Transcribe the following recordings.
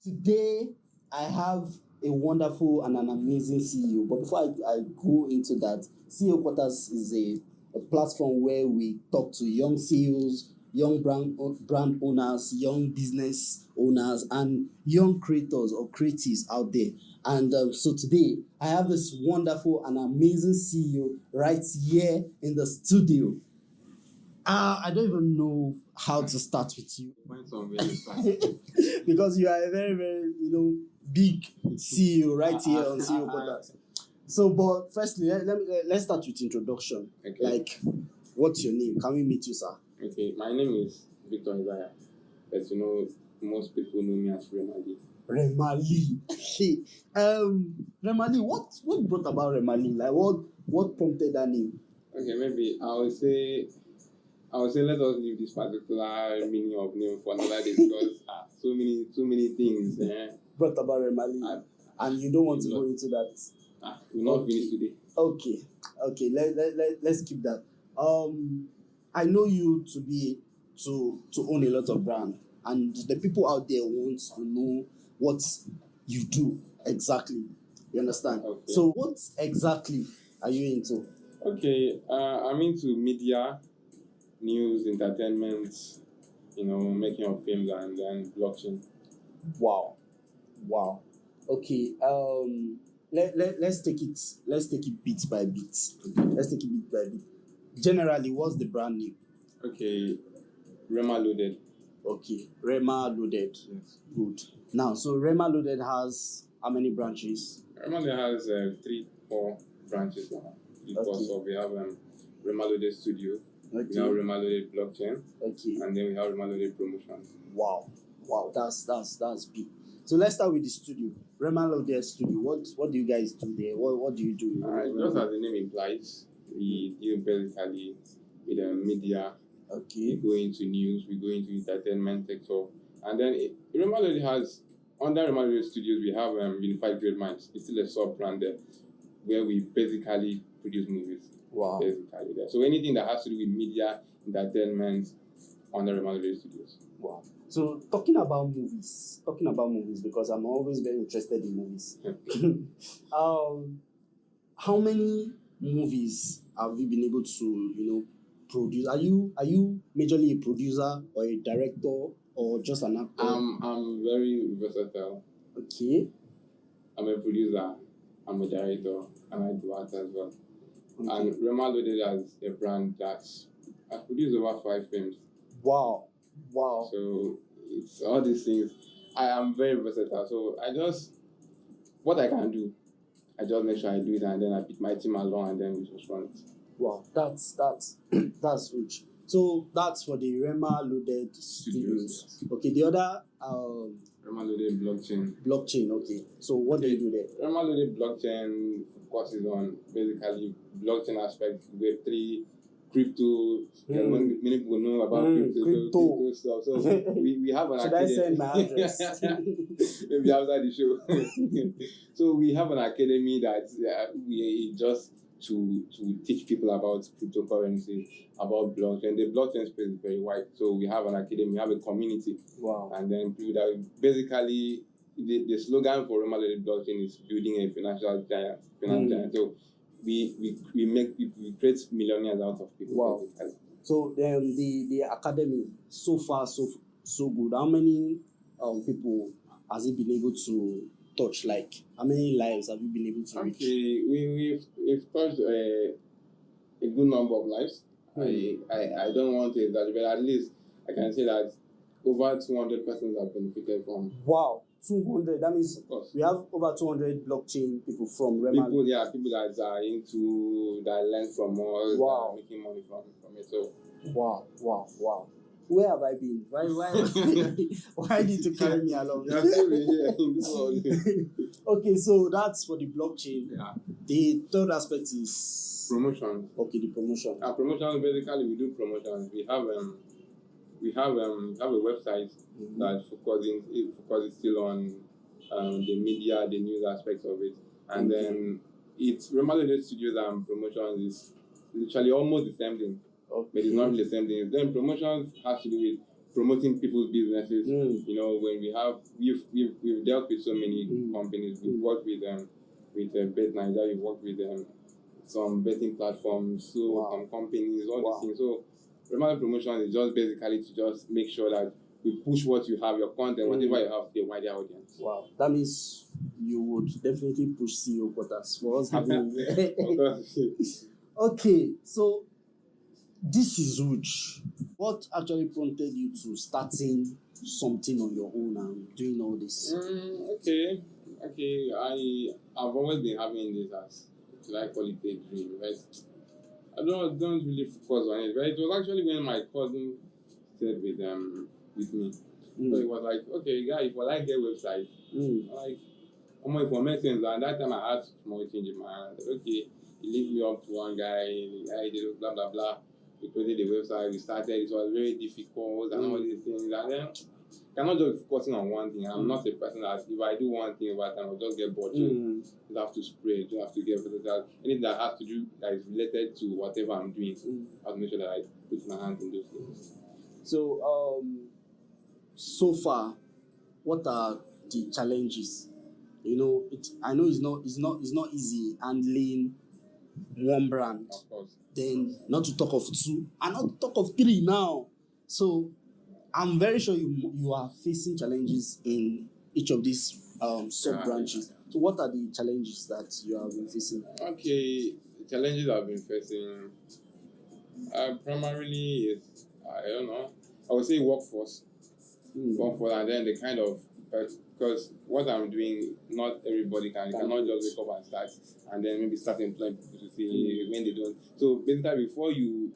Today, I have a wonderful and an amazing CEO. But before I go into that, CEO Quarters is a platform where we talk to young CEOs, young brand owners, young business owners, and young creators or creatives out there. And so today, I have this wonderful and amazing CEO right here in the studio. I don't even know how to start with you. Find some really fast. Because you are a very, very, big CEO right here on CEO Podcast. So, but firstly, let's start with introduction. Okay. Like, what's your name? Can we meet you, sir? Okay, my name is Victor Isaiah. But most people know me as Remaloaded. Remali. Remali, what brought about Remali? Like, what prompted that name? Okay, maybe I would say let us leave this particular meaning of name for another day because so many things. Brought about Remali, and you don't want to go into that. We'll not finish today. Okay. Let's keep that. I know you to own a lot of brand, and the people out there want to know what you do exactly. You understand? Okay. So what exactly are you into? Okay, I'm into media, news, entertainment, making of films and then blockchain. Wow. Okay. Let's take it bit by bit. Let's take it bit by bit. Generally, what's the brand name? Okay, Remaloaded. Okay, Remaloaded. Yes. Good. Now, so Remaloaded has how many branches? Remaloaded has 3-4 branches now. Because we have remaloadedstudioz. Okay. We have remaloaded blockchain. Okay. And then we have remaloaded promotions. Wow, that's big. So let's start with the studio. Remaloaded Studio. What do you guys do there? What do you do? Just as the name implies, we deal basically with media. Okay. We go into news, we go into entertainment sector. And then Remaloaded has, under Remaloaded Studios, we have Unified Great Minds. It's still a sub-brand there where we basically produce movies. Wow. Basically there. So anything that has to do with media, entertainment, under Remaloaded Studios. Wow. So talking about movies, because I'm always very interested in movies. How many movies have you been able to, produce? Are you majorly a producer or a director or just an actor? I'm very versatile. Okay. I'm a producer, I'm a director, and I do art as well. Okay. And Remaloaded as a brand that's produced over 5 films. Wow. So it's all these things. I am very versatile. So what I can do, I just make sure I do it, and then I pick my team along, and then we just run it. Wow, that's rich. So that's for the Remaloaded Studios. Yes. Okay, the other Remaloaded blockchain. Blockchain. Okay. So what do you do there? Remaloaded blockchain focuses on basically blockchain aspects, Web3, crypto. Many people know about crypto stuff. So we have an Should academy. I send my address? Maybe after the show. So we have an academy that we just to teach people about cryptocurrency, about blockchain. The blockchain space is very wide. So we have an academy, we have a community. Wow. And then people that basically the slogan for Remaloaded blockchain is building a financial giant. So we create millionaires out of people. Wow. Basically. So the academy so far so good. How many people has it been able to touch? Like how many lives have you been able to reach? Okay, we've touched a good number of lives. I don't want to exaggerate, but at least I can say that over 200 persons have benefited from. Wow, 200. That means we have over 200 blockchain people from Remaloaded. People that are into that learn from us, that are making money from it. So wow. Where have I been? Why did you carry me along? You're still here in this world. Okay, so that's for the blockchain. Yeah. The third aspect is promotion. Okay, the promotion. Promotion, basically we do promotions. We have a website that focuses still on the media, the news aspects of it, and then it's Remaloaded Studios and promotions is literally almost the same thing. Okay. But it's not really the same thing. Then promotions has to do with promoting people's businesses. Mm. You know, when we've dealt with so many Mm. companies. We've worked with Bet Nigeria. We've worked with some betting platforms, so Wow. some companies, all Wow. these things. So remodel promotion is just basically to just make sure that we push what you have, your content, whatever you have, to a wider audience. Wow, that means you would definitely push CEO quotas for us having. Of course. Okay, so this is huge. What actually prompted you to starting something on your own and doing all this? Okay. I've always been having this as, should I call it a dream, right? I don't really focus on it, right? It was actually when my cousin stayed with me. So it was like, okay, guy, if I like get website, like I'm information, and that time I had small change in my hand. Okay, he linked me up to one guy, I did blah blah blah. We created the website, we started, it was very difficult and all these things, and then cannot just be focusing on one thing. I'm not a person that if I do one thing over time I'll just get bored. So you have to spread, you have to get vertical. Anything that has to do that is related to whatever I'm doing, I have to make sure that I put my hand in those things. So, so far, what are the challenges? You know, I know it's not easy handling one brand. Of course. Then not to talk of two, and not to talk of three now. So I'm very sure you are facing challenges in each of these sub branches. So what are the challenges that you have been facing? Okay, the challenges I've been facing primarily is, I don't know, I would say workforce, and then the kind of, because what I'm doing, not everybody cannot just wake up and start and then maybe start employing people to see when they don't. So basically, before you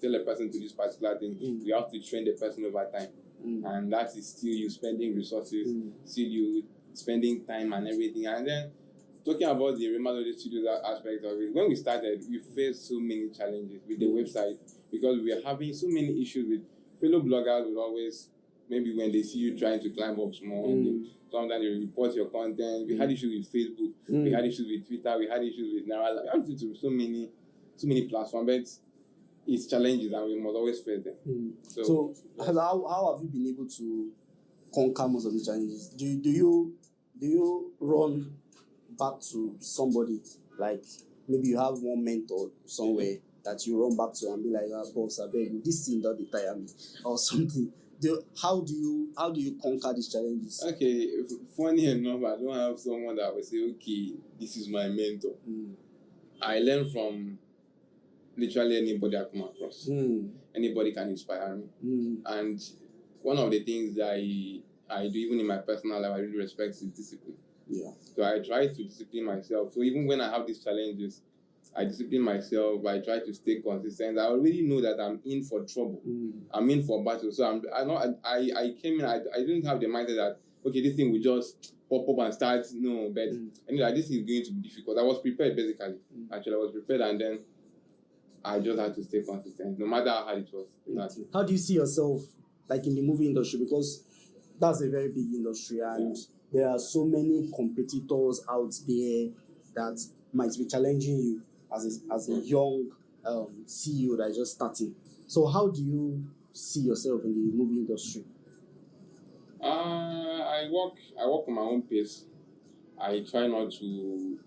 tell a person to do this particular thing, you have to train the person over time, and that is still you spending resources, still you spending time and everything. And then talking about the Remaloaded Studios aspect of it, when we started, we faced so many challenges with the website because we are having so many issues with fellow bloggers. Will always, maybe when they see you trying to climb up small, sometimes they report your content. We had issues with Facebook, we had issues with Twitter, we had issues with Nara. We had issues with so many platforms, but it's challenges and we must always face them. So how have you been able to conquer most of the challenges? Do you run back to somebody, like maybe you have one mentor somewhere that you run back to and be like, boss, I beg you, this thing don't tire me or something? How do you conquer these challenges? Okay, funny enough, I don't have someone that will say, okay, this is my mentor. I learn from literally anybody I come across. Anybody can inspire me. And one of the things that I do, even in my personal life, I really respect is discipline. Yeah. So I try to discipline myself. So even when I have these challenges, I discipline myself. I try to stay consistent. I already know that I'm in for trouble. I'm in for battle. So I came in. I didn't have the mindset that okay, this thing will just pop up and start. No, but anyway, this is going to be difficult. I was prepared basically. Actually, I was prepared, and then I just had to stay consistent, no matter how hard it was. How do you see yourself, like in the movie industry? Because that's a very big industry, and there are so many competitors out there that might be challenging you as a young CEO that is just starting. So how do you see yourself in the movie industry? I work on my own pace. I try not to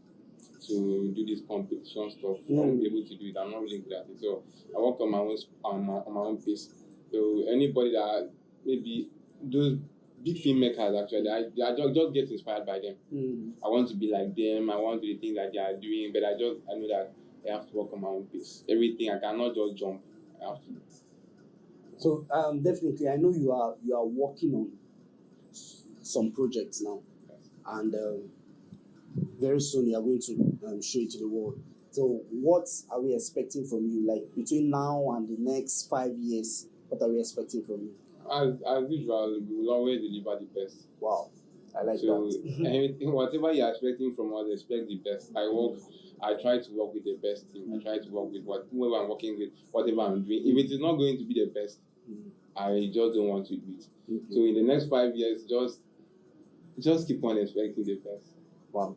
do this competition stuff. I won't be able to do it. I'm not really good at it. So I work on my own pace. So anybody that maybe those big filmmakers actually, I just get inspired by them. I want to be like them. I want to do the things that they are doing, but I know that I have to work on my own pace. Everything I cannot just jump. I have to. So definitely, I know you are working on some projects now, and very soon you are going to show it to the world. So what are we expecting from you? Like between now and the next 5 years, what are we expecting from you? As usual, we will always deliver the best. Wow, I like so that. Anything, whatever you're expecting from us, expect the best. I try to work with the best team. I try to work with whoever I'm working with, whatever I'm doing. If it is not going to be the best, I just don't want to do it. So in the next 5 years, just keep on expecting the best. Wow.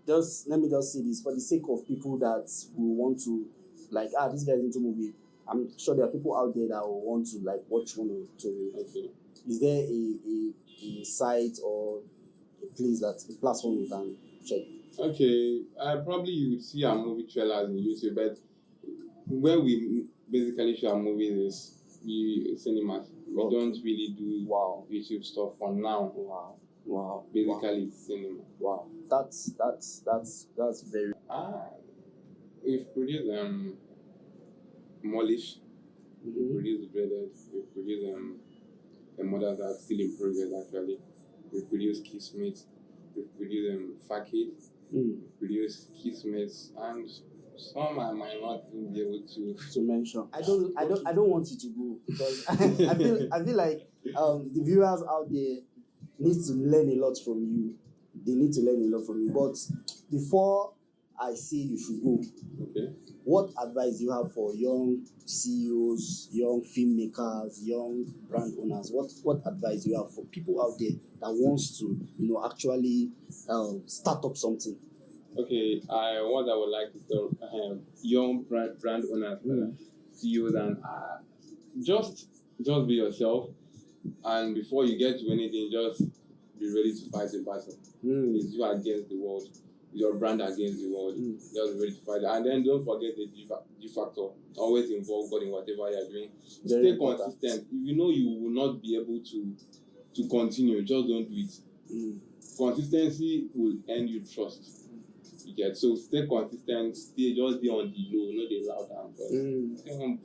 Just let me just say this for the sake of people that will want to, like, this guy's into movie. I'm sure there are people out there that will want to like watch one or two. Okay. Is there a site or a place a platform you can check? Okay, probably you would see our movie trailers in YouTube, but where we basically show our movies is cinemas. We Okay. don't really do Wow. YouTube stuff for now. Wow. Basically, it's cinema. Wow. That's very. We've produced Molish, we've Mhm. produced Dreaded, we've produced the mothers that are still in progress actually. We've produced Kismet, we've produced Fakid, we've produced Kismet, and some I might not even be able to mention. I don't want you to go because I feel like the viewers out there need to learn a lot from you. They need to learn a lot from you. But before I say you should go, Okay. what advice do you have for young CEOs, young filmmakers, young brand owners? What advice do you have for people out there that wants to, actually start up something? Okay, what I would like to tell young brand owners, CEOs, and just be yourself, and before you get to anything, just be ready to fight the battle. It's you against the world, your brand against the world. Just be ready to fight it. And then don't forget the G factor. Always involve God in whatever you are doing. Very Stay important. consistent. If you know you will not be able to continue, just don't do it. Consistency will earn you trust. You get, so stay consistent. Just be on the low, not the loud down. Stay humble.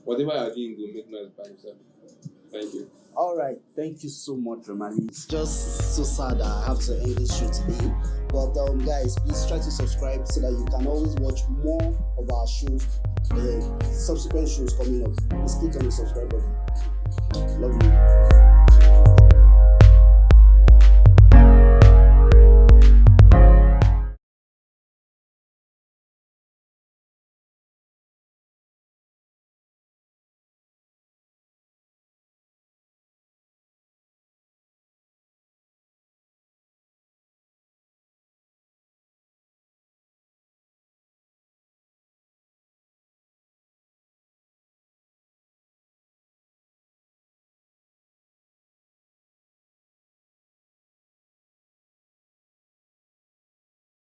Whatever you are doing, will make noise by yourself. Thank you. All right, thank you so much, Romali. It's just so sad that I have to end this show today. But guys, please try to subscribe so that you can always watch more of our shows, subsequent shows coming up. Please click on the subscribe button. Love you.